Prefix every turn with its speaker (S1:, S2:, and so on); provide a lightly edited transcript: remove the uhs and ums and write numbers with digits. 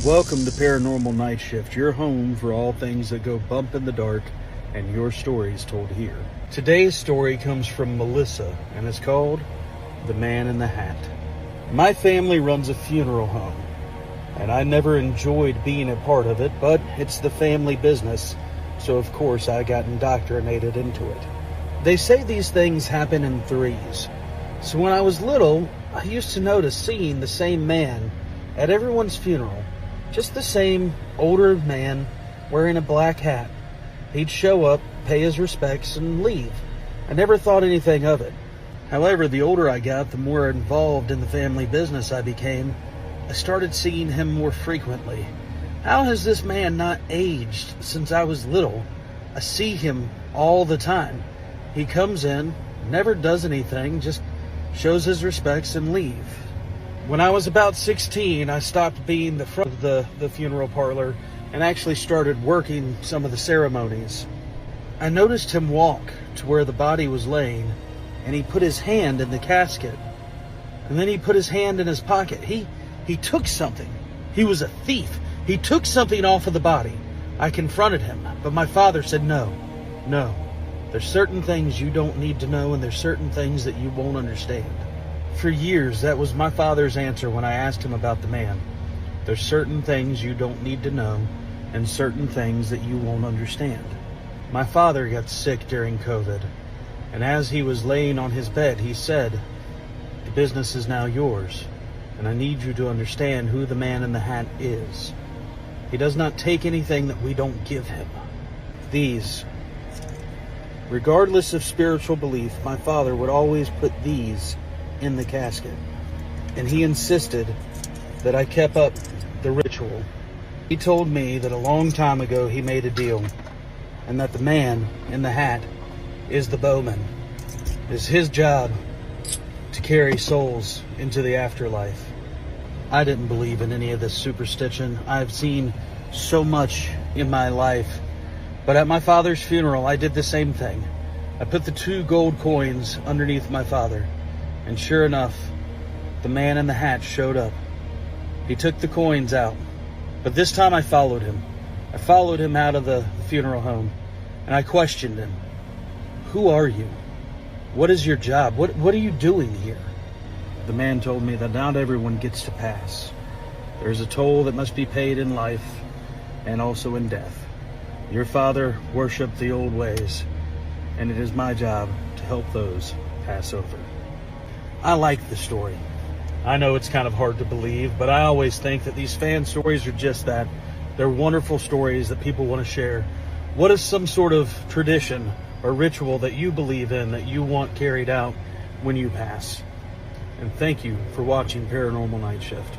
S1: Welcome to Paranormal Nightshift, your home for all things that go bump in the dark and your stories told here. Today's story comes from Melissa and is called The Man in the Hat. My family runs a funeral home, and I never enjoyed being a part of it, but it's the family business, so of course I got indoctrinated into it. They say these things happen in threes, so when I was little, I used to notice seeing the same man at everyone's funeral. Just the same older man wearing a black hat. He'd show up, pay his respects, and leave. I never thought anything of it. However, the older I got, the more involved in the family business I became. I started seeing him more frequently. How has this man not aged since I was little? I see him all the time. He comes in, never does anything, just shows his respects and leave. When I was about 16, I stopped being the front of the funeral parlor and actually started working some of the ceremonies. I noticed him walk to where the body was laying, and he put his hand in the casket. And then he put his hand in his pocket. He took something. He was a thief. He took something off of the body. I confronted him, but my father said, no. There's certain things you don't need to know, and there's certain things that you won't understand. For years, that was my father's answer when I asked him about the man. There's certain things you don't need to know, and certain things that you won't understand. My father got sick during COVID, and as he was laying on his bed, he said, "The business is now yours, and I need you to understand who the man in the hat is. He does not take anything that we don't give him." These, regardless of spiritual belief, my father would always put these in the casket, and he insisted that I kept up the ritual. He told me that a long time ago he made a deal, and that the man in the hat is the bowman. It's his job to carry souls into the afterlife. I didn't believe in any of this superstition. I've seen so much in my life, but at my father's funeral I did the same thing. I put the 2 gold coins underneath my father, and sure enough, the man in the hat showed up. He took the coins out, but this time I followed him. I followed him out of the funeral home, and I questioned him. "Who are you? What is your job? What are you doing here?" The man told me that not everyone gets to pass. There is a toll that must be paid in life and also in death. Your father worshipped the old ways, and it is my job to help those pass over. I like the story. I know it's kind of hard to believe, but I always think that these fan stories are just that. They're wonderful stories that people want to share. What is some sort of tradition or ritual that you believe in that you want carried out when you pass? And thank you for watching Paranormal Night Shift.